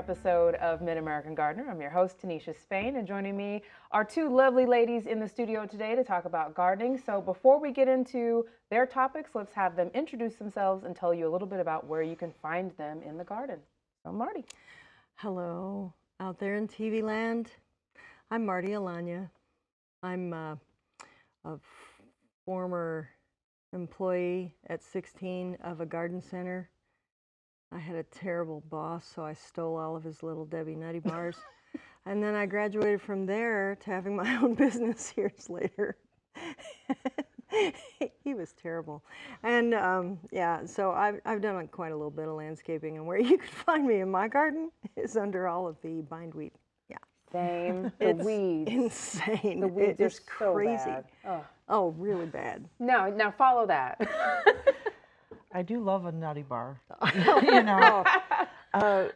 episode of Mid-American Gardener. I'm your host, Tanisha Spain, and joining me are two lovely ladies in the studio today to talk about gardening. So before we get into their topics, let's have them introduce themselves and tell you a little bit about where you can find them in the garden. So Martie. Hello, out there in TV land. I'm Martie Jen. I'm a former employee at 16 of a garden center. I had a terrible boss, so I stole all of his Little Debbie Nutty Bars. And then I graduated from there to having my own business years later. He was terrible. And yeah, so I've done quite a little bit of landscaping, and where you can find me in my garden is under all of the bindweed. Yeah. Same. It's weeds. insane. The weeds It's are crazy. so bad. Oh, really bad. Now follow that. I do love a nutty bar. You know.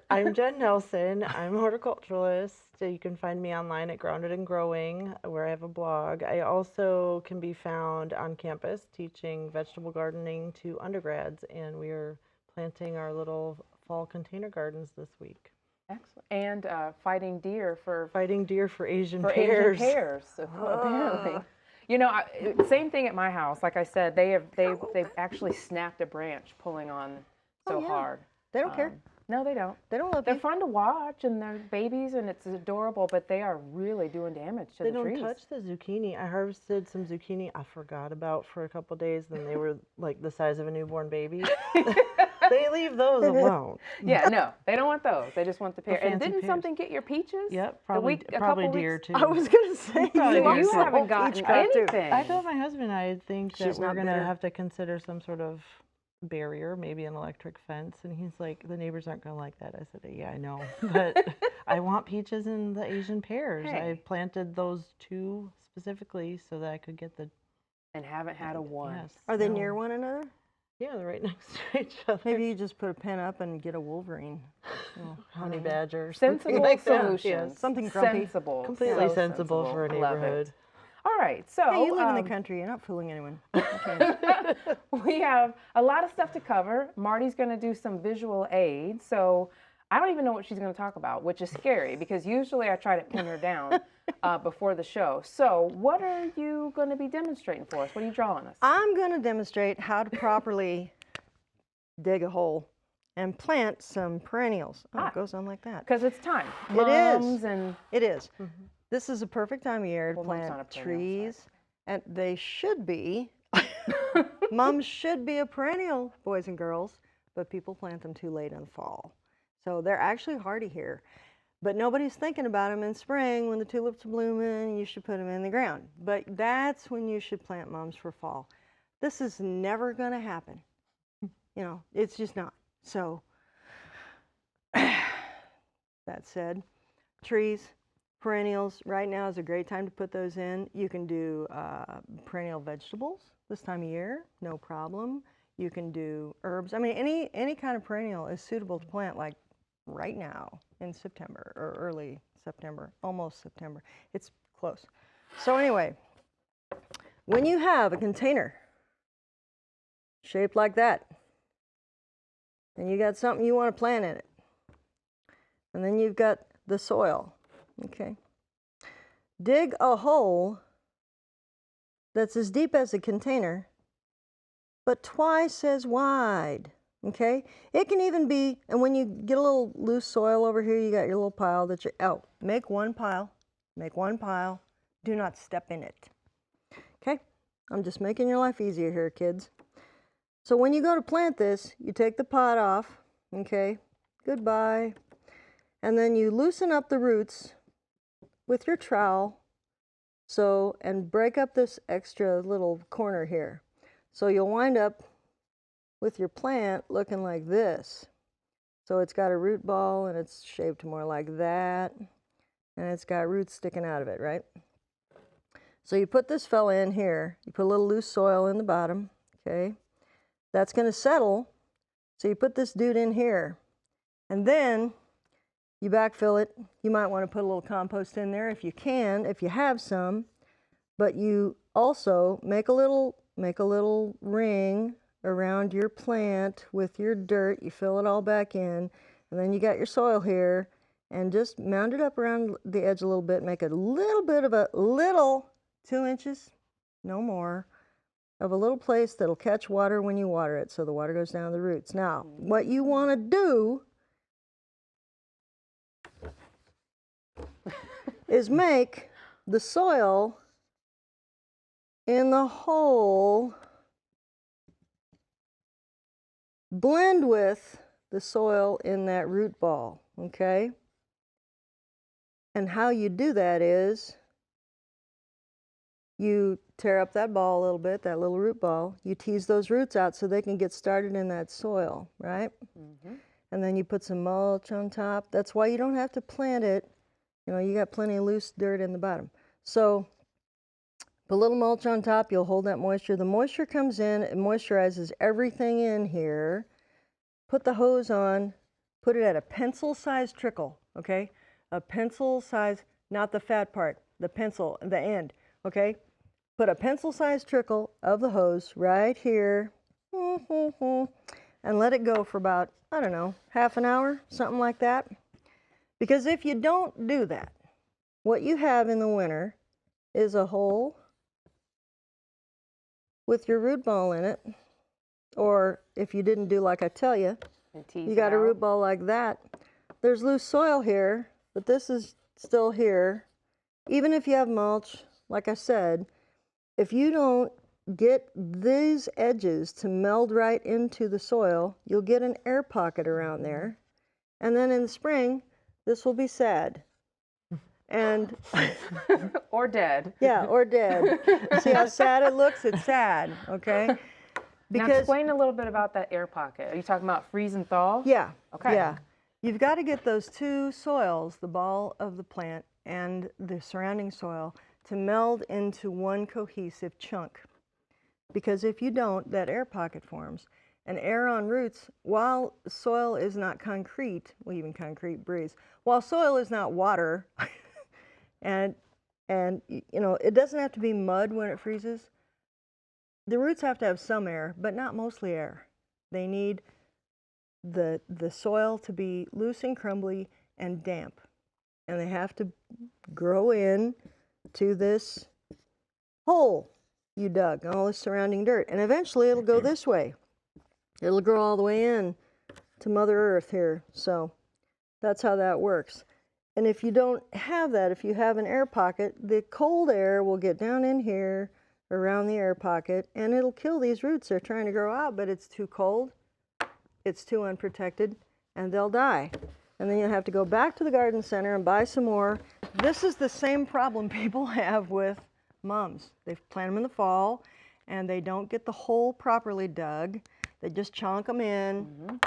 I'm Jen Nelson. I'm a horticulturalist. You can find me online at Grounded and Growing, where I have a blog. I also can be found on campus teaching vegetable gardening to undergrads, and we are planting our little fall container gardens this week. Excellent. And fighting deer for Asian Asian pears. pears, apparently. You know, same thing at my house. Like I said, they've actually snapped a branch pulling on so hard. They don't care. No, they don't. They don't love They're you. fun to watch, and they're babies, and it's adorable, but they are really doing damage to the trees. They don't touch the zucchini. I harvested some zucchini I forgot about for a couple days, and they were like the size of a newborn baby. They leave those alone. Yeah, no, they don't want those. They just want the pear. And didn't pears. something get your peaches? Yep, probably deer too. I was going to say, You haven't gotten anything. I told my husband I think that we're going to bitter. have to consider some sort of barrier, maybe an electric fence, and he's like, the neighbors aren't going to like that. I said, yeah, I know, but I want peaches and the Asian pears. Hey. I planted those two specifically so that I could get the... And haven't had a one. Yes. Are they near one another? Yeah, they're right next to each other. Maybe you just put a pen up and get a Wolverine. Honey badger. Sensible like solutions. Yes. Something grumpy. Sensible. Completely So sensible for a Love it. neighborhood. All right, so Hey, you live in the country. You're not fooling anyone. Okay. we have a lot of stuff to cover. Martie's going to do some visual aids, so I don't even know what she's going to talk about, which is scary because usually I try to pin her down before the show. So what are you going to be demonstrating for us? What are you drawing us? I'm going to demonstrate how to properly dig a hole and plant some perennials. Oh, it goes on like that. Because it's time. It is. Mums and It is. This is a perfect time of year to Well, mum's not plant a perennial, trees, and they should be. Mums should be a perennial, boys and girls, but people plant them too late in the fall. So they're actually hardy here. But nobody's thinking about them in spring when the tulips are blooming. You should put them in the ground. But that's when you should plant mums for fall. This is never going to happen. You know, it's just not. So that said, trees, perennials, right now is a great time to put those in. You can do perennial vegetables this time of year, no problem. You can do herbs. I mean, any kind of perennial is suitable to plant like right now in September or early September, almost September. It's close. So anyway, when you have a container shaped like that, and you got something you want to plant in it, and then you've got the soil, okay? Dig a hole that's as deep as the container, but twice as wide, okay? It can even be, and when you get a little loose soil over here, you got your little pile that you, make one pile, do not step in it, okay? I'm just making your life easier here, kids. So when you go to plant this, you take the pot off, okay? Goodbye. And then you loosen up the roots with your trowel, and break up this extra little corner here. So you'll wind up with your plant looking like this. So it's got a root ball and it's shaped more like that, and it's got roots sticking out of it, right? So you put this fella in here, you put a little loose soil in the bottom, okay? That's going to settle, so you put this dude in here, and then you backfill it. You might want to put a little compost in there if you can, if you have some, but you also make a little ring around your plant with your dirt. You fill it all back in, and then you got your soil here, and just mound it up around the edge a little bit. Make a little bit of a 2 inches, no more, of a little place that'll catch water when you water it, so the water goes down the roots. Now, what you want to do is make the soil in the hole blend with the soil in that root ball, okay? And how you do that is you tear up that ball a little bit, that little root ball. You tease those roots out so they can get started in that soil, right? And then you put some mulch on top. That's why you don't have to plant it. You know, you got plenty of loose dirt in the bottom. So put a little mulch on top, you'll hold that moisture. The moisture comes in, it moisturizes everything in here. Put the hose on, put it at a pencil-sized trickle, okay? A pencil-sized, not the fat part, the pencil, the end, okay? Put a pencil-sized trickle of the hose right here, and let it go for about, I don't know, half an hour, something like that. Because if you don't do that, what you have in the winter is a hole with your root ball in it, or if you didn't do like I tell you, you got a root ball like that. There's loose soil here, but this is still here. Even if you have mulch, like I said, if you don't get these edges to meld right into the soil, you'll get an air pocket around there. And then in the spring, this will be sad. And or dead. Yeah, or dead. See how sad it looks? It's sad, okay? Now explain a little bit about that air pocket. Are you talking about freeze and thaw? Yeah. Okay. Yeah. You've got to get those two soils, the ball of the plant and the surrounding soil, to meld into one cohesive chunk. Because if you don't, that air pocket forms. And air on roots, while soil is not concrete, well, even concrete breathes, while soil is not water, and you know, it doesn't have to be mud when it freezes. The roots have to have some air, but not mostly air. They need the soil to be loose and crumbly and damp. And they have to grow in to this hole you dug, all the surrounding dirt. And eventually it'll go this way. It'll grow all the way in to Mother Earth here. So that's how that works. And if you don't have that, if you have an air pocket, the cold air will get down in here around the air pocket, and it'll kill these roots. They're trying to grow out, but it's too cold, it's too unprotected, and they'll die. And then you'll have to go back to the garden center and buy some more. This is the same problem people have with mums. They plant them in the fall, and they don't get the hole properly dug. They just chonk them in.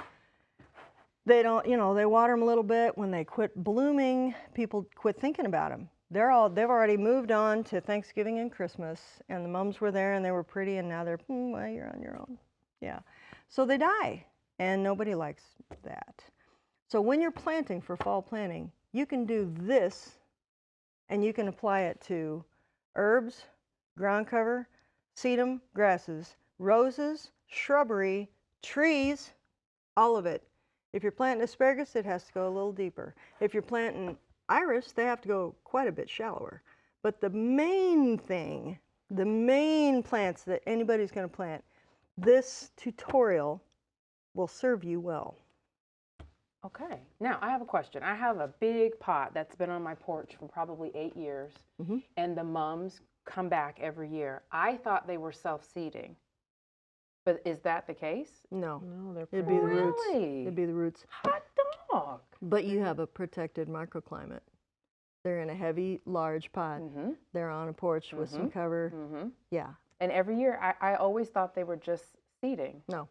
They don't, you know, they water them a little bit. When they quit blooming, people quit thinking about them. They've already moved on to Thanksgiving and Christmas, and the mums were there and they were pretty, and now they're, well, you're on your own. Yeah. So they die, and nobody likes that. So when you're planting for fall planting, you can do this, and you can apply it to herbs, ground cover, sedum, grasses, roses, shrubbery, trees, all of it. If you're planting asparagus, it has to go a little deeper. If you're planting iris, they have to go quite a bit shallower. But the main thing, the main plants that anybody's going to plant, this tutorial will serve you well. Okay. Now, I have a question. I have a big pot that's been on my porch for probably 8 years, and the mums come back every year. I thought they were self-seeding. But is that the case? No. No, they're It'd be the roots. Really? It'd be the roots. Hot dog. But you have a protected microclimate. They're in a heavy, large pot. They're on a porch with some cover. Yeah. And every year, I always thought they were just seeding. No.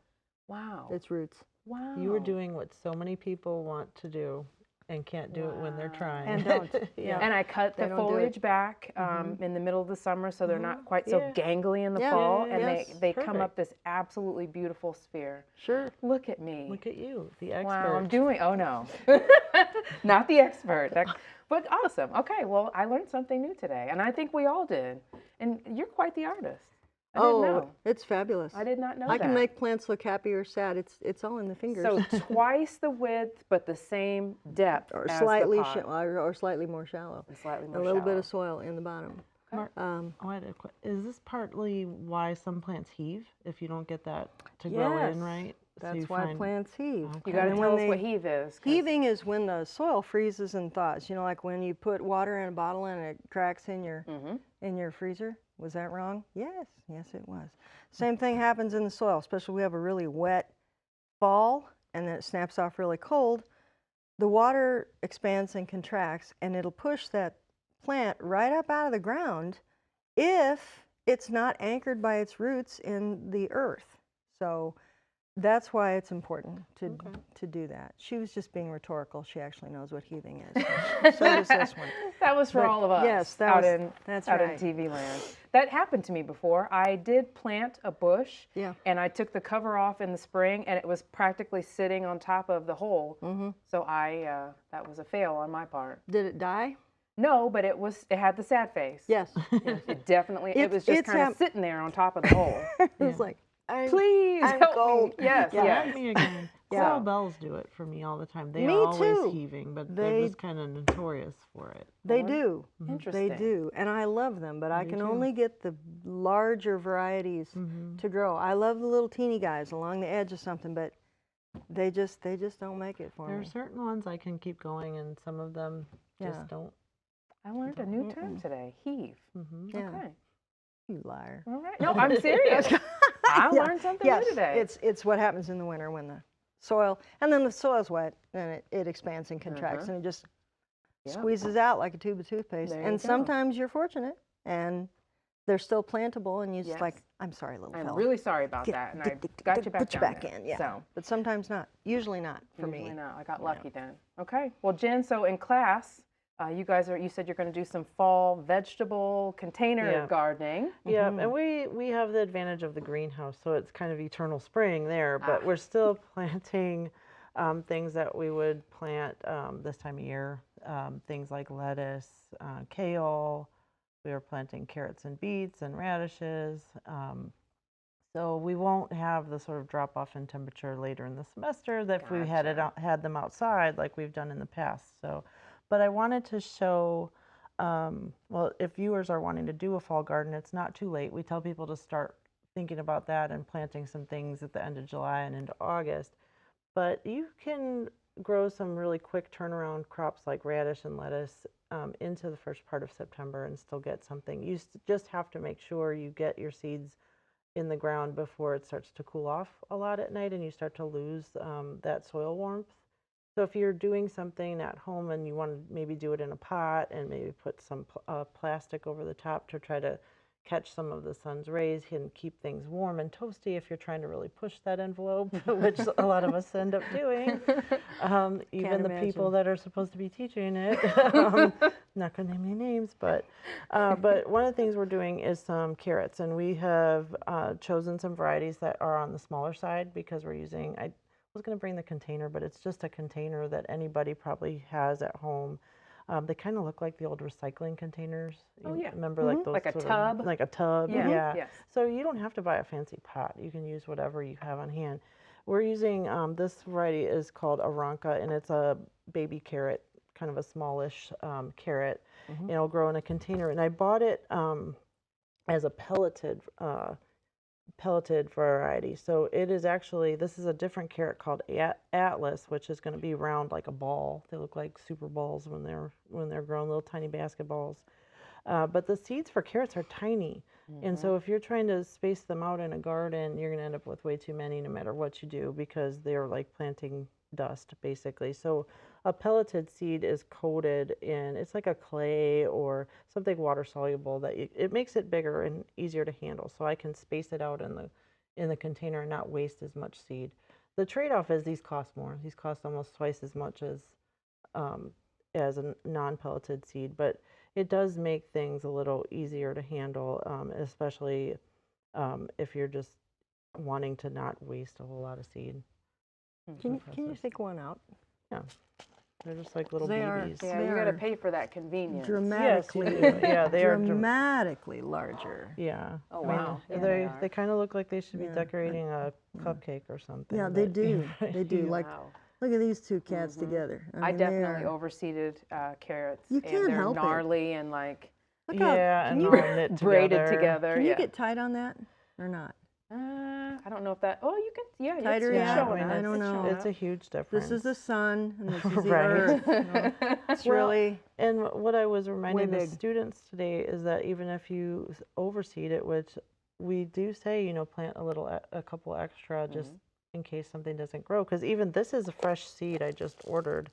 Wow. It's roots. Wow. You were doing what so many people want to do and can't do it when they're trying. And don't. Yeah. And I cut the foliage back in the middle of the summer so they're not quite so gangly in the fall. And they come up this absolutely beautiful sphere. Sure. Look at me. Look at you, the expert. Wow, I'm doing, oh no. Not the expert. But awesome. Okay, well, I learned something new today. And I think we all did. And you're quite the artist. I didn't Oh, know. it's fabulous. I did not know I that. can make plants look happy or sad. It's all in the fingers. So twice the width, but the same depth or as slightly the pot. or slightly more shallow. And slightly A more little bit shallow. of soil in the bottom. Okay. Is this partly why some plants heave if you don't get that to grow Yes, in right? that's why plants heave. You got to And tell when us what they- heave is. 'Cause- Heaving is when the soil freezes and thaws. You know, like when you put water in a bottle and it cracks in your freezer. Was that wrong? Yes, yes it was. Same thing happens in the soil, especially we have a really wet fall and then it snaps off really cold. The water expands and contracts and it'll push that plant right up out of the ground if it's not anchored by its roots in the earth. So that's why it's important to do that. She was just being rhetorical. She actually knows what heaving is. So does this one. That was for But all of us yes, that out was- in that's out right. in TV land. That happened to me before. I did plant a bush, Yeah. and I took the cover off in the spring, and it was practically sitting on top of the hole. So that was a fail on my part. Did it die? No, but it had the sad face. Yes. It definitely. It was just it's kind of sitting there on top of the hole. It was like, Please I'm help cold. me. Yes, Yeah. yes. Let me again. Yeah. Coral bells do it for me all the time. They Me are always too. heaving, but They- they're just kind of notorious for it. They do. Interesting. They do. And I love them, but I can only get the larger varieties to grow. I love the little teeny guys along the edge of something, but they just don't make it for There are me. certain ones I can keep going, and some of them Yeah. just don't. I learned a new term today. Heave. Yeah. Okay. You liar. All right. No, I'm serious. I Yeah. learned something Yes, new today. it's what happens in the winter when the soil, and then the soil's wet, and it expands and contracts, and it just Yep. squeezes out like a tube of toothpaste. There you And go. sometimes you're fortunate, and they're still plantable, and you just Yes. like, I'm sorry, little I'm fella. really sorry about that, and I got you back Put you down back there. in, yeah. So, But sometimes not. Usually not for usually me. not. I got lucky then. Okay. Well, Jen, so in class, you said you're going to do some fall vegetable container Yeah. gardening. Yeah, and we have the advantage of the greenhouse, so it's kind of eternal spring there. But we're still planting things that we would plant this time of year. Things like lettuce, kale. We are planting carrots and beets and radishes. So we won't have the sort of drop off in temperature later in the semester that if we had them outside like we've done in the past. So, but I wanted to show, well, if viewers are wanting to do a fall garden, it's not too late. We tell people to start thinking about that and planting some things at the end of July and into August. But you can grow some really quick turnaround crops like radish and lettuce into the first part of September and still get something. You just have to make sure you get your seeds in the ground before it starts to cool off a lot at night and you start to lose that soil warmth. So if you're doing something at home and you want to maybe do it in a pot and maybe put some plastic over the top to try to catch some of the sun's rays and keep things warm and toasty if you're trying to really push that envelope, which a lot of us end up doing. Even the people that are supposed to be teaching it. Not going to name any names, but one of the things we're doing is some carrots, and we have chosen some varieties that are on the smaller side because we're using, I was going to bring the container, but it's just a container that anybody probably has at home. They kind of look like the old recycling containers. Oh, yeah. Remember like those Like a sort tub? of, like a tub, Yeah. yeah. Yes. So you don't have to buy a fancy pot. You can use whatever you have on hand. We're using, this variety is called Aranca, and it's a baby carrot, kind of a smallish carrot. And it'll grow in a container. And I bought it as a pelleted variety. So it is actually, this is a different carrot called Atlas, which is going to be round like a ball. They look like super balls when they're grown, little tiny basketballs. But the seeds for carrots are tiny. And so if you're trying to space them out in a garden, you're going to end up with way too many no matter what you do because they're like planting dust basically. So a pelleted seed is coated in, it's like a clay or something water soluble that it makes it bigger and easier to handle. So I can space it out in the container and not waste as much seed. The trade-off is these cost more. These cost almost twice as much as a non-pelleted seed, but it does make things a little easier to handle, especially if you're just wanting to not waste a whole lot of seed. Can you stick one out? Yeah. They're just like little They are- babies. Yeah, They you got to are pay for that convenience. dramatically, Yes, you do. Yeah, they are. dramatically larger. Yeah. Oh, I mean, wow. Yeah, they they are. kind of look like they should be Yeah, decorating a cupcake or something. Yeah, they but, do. They do. you- Like, Wow. look at these two cats together. I mean, they definitely are- overseeded carrots. You and can't they're help it. gnarly and like Look how- Yeah, can and you they're all knit braided together. together. Can yeah. you get tight on that or not? I don't know if that. Oh, you can. Yeah, Tighter, it's yeah, showing I mean, up. I don't it's know. showing It's a up. huge difference. This is the sun and this is the Right. earth. You know? It's Well, really And what I was reminding the big. students today is that even if you overseed it, which we do say, plant a couple extra just in case something doesn't grow. Because even this is a fresh seed I just ordered,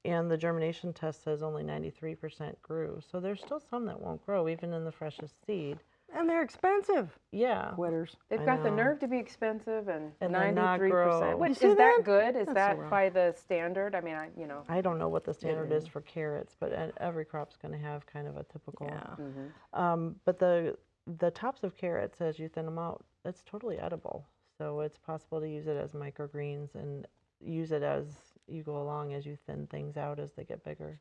and the germination test says only 93% grew. So there's still some that won't grow, even in the freshest seed. and they're expensive. Yeah. Quitters. They've I got the know. nerve to be expensive and then not 93%. grow. What, You is see that that? good? Is That's so that wrong. by the standard? I mean, I don't know what the standard is for carrots, but every crop's going to have kind of a typical. Yeah. But the tops of carrots, as you thin them out, it's totally edible. So it's possible to use it as microgreens and use it as you go along as you thin things out as they get bigger.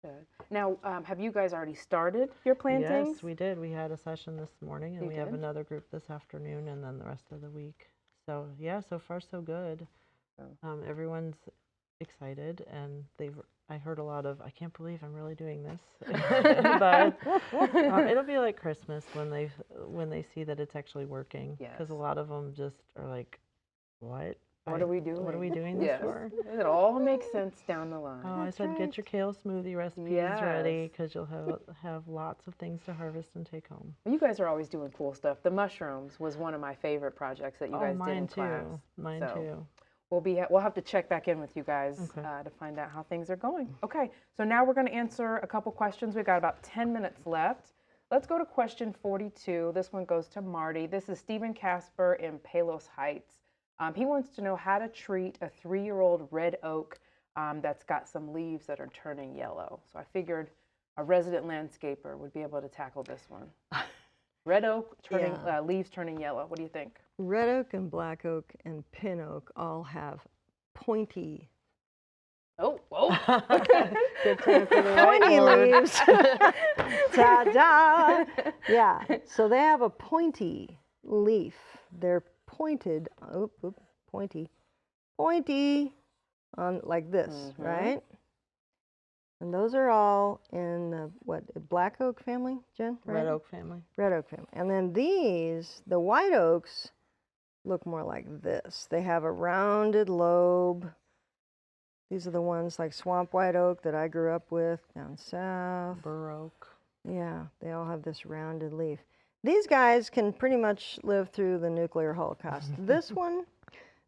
Good. Now, have you guys already started your plantings? Yes, we did. We had a session this morning, and You we have did? another group this afternoon, and then the rest of the week. So yeah, so far so good. Oh. Everyone's excited, and I heard a lot of, I can't believe I'm really doing this. But it'll be like Christmas when they see that it's actually working. Because a Yes. lot of them just are like, what? What are we doing? What are we doing this Yes. for? It all makes sense down the line. Oh, I That's said, right. get your kale smoothie recipes ready Yes. because you'll have lots of things to harvest and take home. You guys are always doing cool stuff. The mushrooms was one of my favorite projects that you guys did mine in too. class. Mine So too. we'll have to check back in with you guys Okay. to find out how things are going. Okay, so now we're going to answer a couple questions. We've got about 10 minutes left. Let's go to question 42. This one goes to Marty. This is Stephen Casper in Palos Heights. He wants to know how to treat a 3-year-old red oak that's got some leaves that are turning yellow. So I figured a resident landscaper would be able to tackle this one. Red oak turning leaves turning yellow. What do you think? Red oak and black oak and pin oak all have pointy Oh. Good time for the pointy whiteboard. leaves. Ta-da! Yeah, so they have a pointy leaf. They're pointed, pointy on like this, right? And those are all in the, black oak family, Jen? Right? Red oak family. Red oak family. And then these, the white oaks, look more like this. They have a rounded lobe. These are the ones like swamp white oak that I grew up with down south. Bur oak. Yeah, they all have this rounded leaf. These guys can pretty much live through the nuclear holocaust. This one,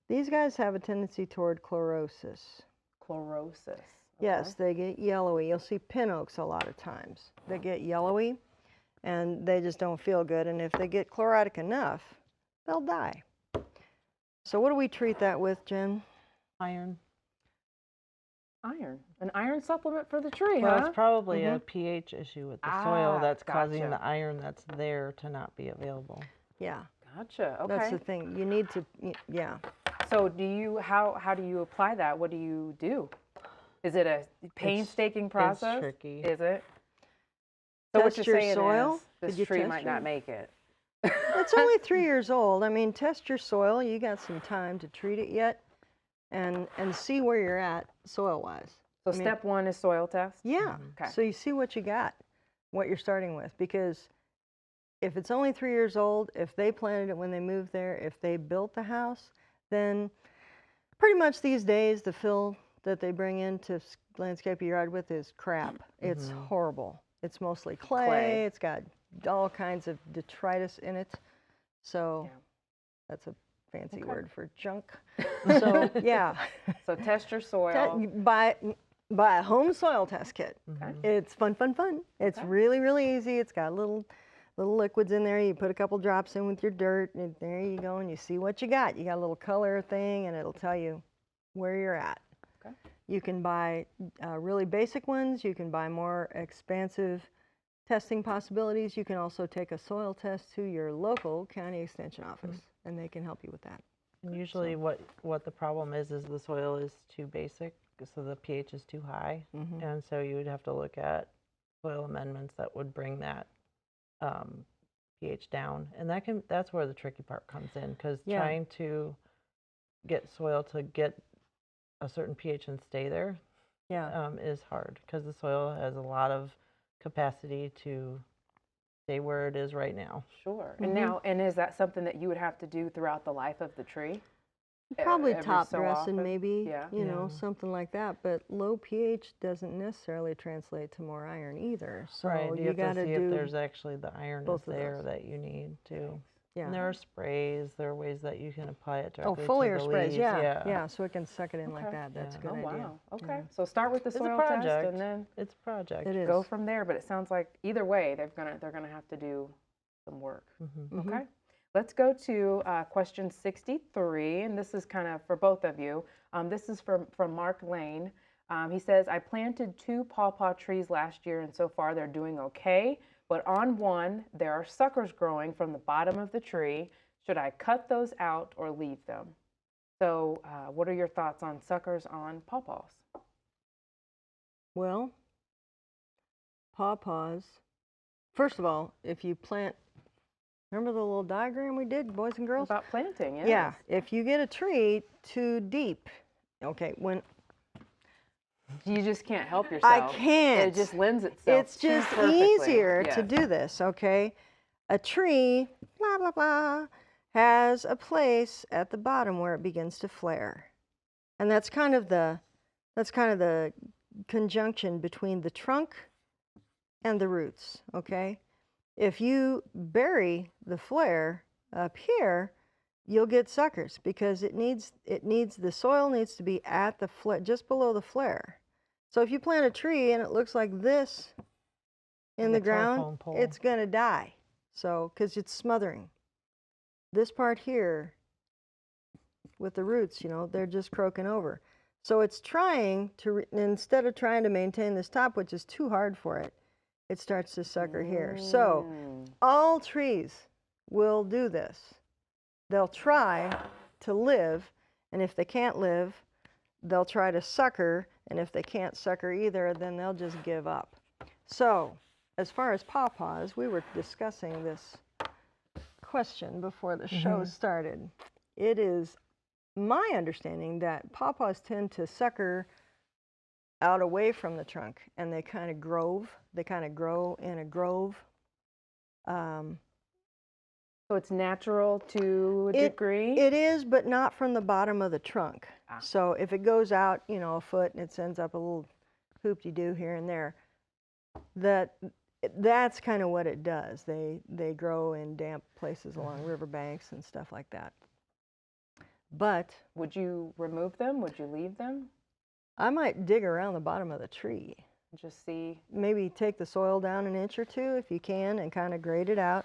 these guys have a tendency toward chlorosis. Chlorosis. Yes, they get yellowy. You'll see pin oaks a lot of times. They get yellowy and they just don't feel good. And if they get chlorotic enough, they'll die. So what do we treat that with, Jen? Iron. Iron. An iron supplement for the tree, Well, huh? it's probably a pH issue with the soil that's causing gotcha. the iron that's there to not be available. Yeah, Gotcha. Okay. that's the thing. You need to, yeah. So how do you apply that? What do you do? Is it a painstaking process? It's tricky. Is it? So what Test you're your saying soil. is Did this you tree test might your- not make it. It's only 3 years old. I mean, test your soil. You got some time to treat it yet and see where you're at soil-wise. So step 1 is soil test? Yeah. Okay. So you see what you got, what you're starting with. Because if it's only 3 years old, if they planted it when they moved there, if they built the house, then pretty much these days the fill that they bring in to landscape your yard with is crap. It's horrible. It's mostly clay. It's got all kinds of detritus in it. So that's a fancy word for junk. So yeah. So test your soil. Buy a home soil test kit. Okay. It's fun. It's really, really easy. It's got little liquids in there. You put a couple drops in with your dirt, and there you go, and you see what you got. You got a little color thing, and it'll tell you where you're at. Okay. You can buy really basic ones. You can buy more expansive testing possibilities. You can also take a soil test to your local county extension office, and they can help you with that. And usually what the problem is the soil is too basic so the pH is too high, and so you would have to look at soil amendments that would bring that pH down, and that's where the tricky part comes in, because trying to get soil to get a certain pH and stay there is hard, because the soil has a lot of capacity to stay where it is right now. Sure. And is that something that you would have to do throughout the life of the tree? Probably Every top so dressing, often? maybe, Yeah. you know, something like that. But low pH doesn't necessarily translate to more iron either. So Right, you have got to see do if there's actually the iron is both of there those. that you need too. Yeah. And there are sprays, there are ways that you can apply it directly to foliar the sprays, leaves. Yeah, so it can suck it in like Okay. that. That's a Yeah. good Oh, idea. wow. Okay. Yeah. So start with the It's a soil test project. and then It's a project. It is. go from there. But it sounds like either way, they're gonna have to do some work. Okay. Let's go to question 63, and this is kind of for both of you. This is from Mark Lane. He says, I planted 2 pawpaw trees last year, and so far they're doing okay. But on one, there are suckers growing from the bottom of the tree. Should I cut those out or leave them? So what are your thoughts on suckers on pawpaws? Well, pawpaws. First of all, if you plant, remember the little diagram we did, boys and girls? About planting, yes. Yeah, if you get a tree too deep, okay, when You just can't help yourself. I can't. It just lends itself. It's just perfectly. easier to Yes. do this, okay? A tree, blah, blah, blah, has a place at the bottom where it begins to flare. And that's kind of the conjunction between the trunk and the roots, okay? If you bury the flare up here, you'll get suckers, because the soil needs to be at the flare, just below the flare. So if you plant a tree and it looks like this in the ground, telephone pole. it's going to die. So, because it's smothering. This part here with the roots, you know, they're just croaking over. So it's trying to, instead of trying to maintain this top, which is too hard for it, it starts to sucker here. So all trees will do this. They'll try to live, and if they can't live, they'll try to sucker, and if they can't sucker either, then they'll just give up. So as far as pawpaws, we were discussing this question before the show started. It is my understanding that pawpaws tend to sucker out away from the trunk, and they kind of grow in a grove. So it's natural to a degree? It is, but not from the bottom of the trunk. So if it goes out, you know, a foot and it sends up a little hoop-de-doo here and there, that's kind of what it does. They grow in damp places along riverbanks and stuff like that. But would you remove them? Would you leave them? I might dig around the bottom of the tree. Just see. Maybe take the soil down an inch or two if you can and kind of grade it out.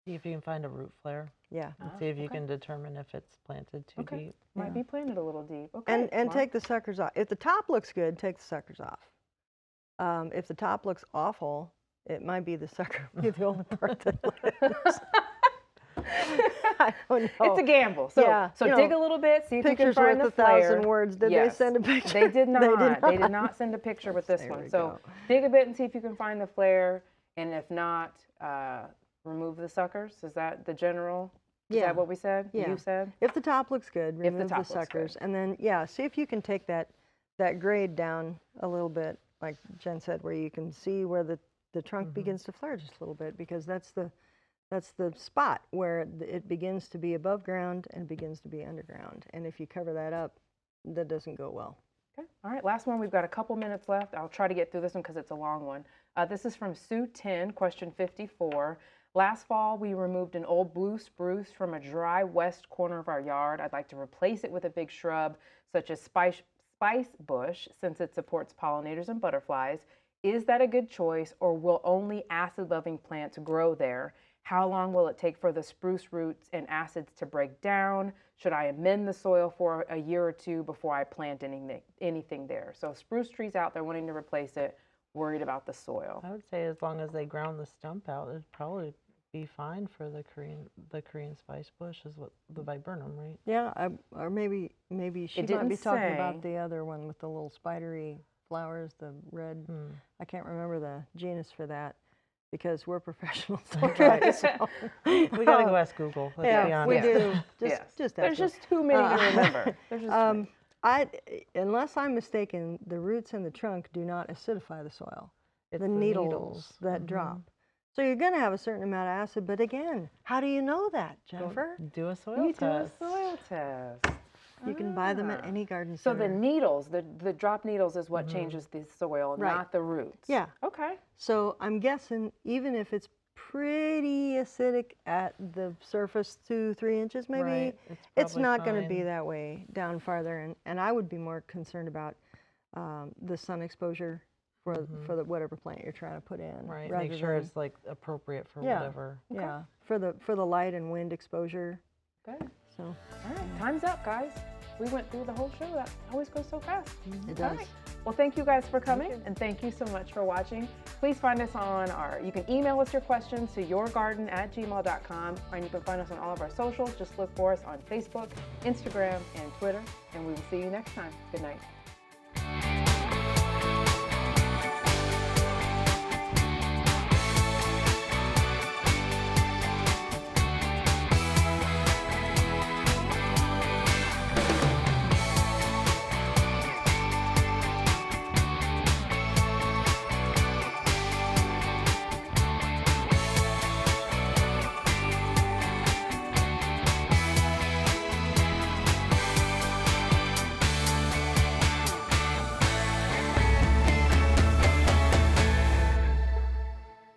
See if you can find a root flare. Yeah. And see if you can determine if it's planted too deep. Might be planted a little deep. Okay. And take the suckers off. If the top looks good, take the suckers off. If the top looks awful, it might be the sucker be the only part that lives. I don't know. It's a gamble. So, Yeah, so you dig know, a little bit, see if you can Pictures find worth the a flare. 1,000 words. Did Yes. they send a picture? They did not. They did not send a picture with this There one. we So go. dig a bit and see if you can find the flare, and if not, remove the suckers. Is that the general? Is that what we said? Yeah. You said? If the top looks good, remove the top looks suckers. good. And then, yeah, see if you can take that grade down a little bit, like Jen said, where you can see where the trunk begins to flare just a little bit, because that's the spot where it begins to be above ground and begins to be underground. And if you cover that up, that doesn't go well. Okay. All right, last one. We've got a couple minutes left. I'll try to get through this one because it's a long one. This is from Sue 10, question 54. Last fall, we removed an old blue spruce from a dry west corner of our yard. I'd like to replace it with a big shrub, such as spice bush, since it supports pollinators and butterflies. Is that a good choice, or will only acid-loving plants grow there? How long will it take for the spruce roots and acids to break down? Should I amend the soil for a year or two before I plant anything there? So spruce trees out there wanting to replace it, worried about the soil. I would say as long as they ground the stump out, it'd probably be fine for the Korean spice bush, is what the viburnum, right? Yeah, or maybe she might didn't be talking about say. the other one with the little spidery flowers, the red. I can't remember the genus for that because we're professionals. Right. So. We gotta go ask Google. Let's be Yeah, honest. we do. Yes. Just There's ask just too many to remember. There's just too many. unless I'm mistaken, the roots and the trunk do not acidify the soil. It's the needles that drop. So you're going to have a certain amount of acid, but again, how do you know that, Jennifer? Do a soil You test. do a soil test. You can buy them at any garden So center. the needles, the drop needles is what changes the soil, Right. not the roots. Yeah. Okay. So I'm guessing even if it's pretty acidic at the surface 2-3 inches maybe, Right. it's probably not going to be fine. that way down farther. And I would be more concerned about the sun exposure for the whatever plant you're trying to put in. Right. rather Make sure than- it's like appropriate for Yeah. whatever. Yeah, for the light and wind exposure. Good. So All right. Time's up, guys. We went through the whole show. That always goes so fast. it All does. right. Well, thank you guys for coming, and thank you so much for watching. Please find us on you can email us your questions to yourgarden@gmail.com, and you can find us on all of our socials. Just look for us on Facebook, Instagram, and Twitter, and we will see you next time. Good night.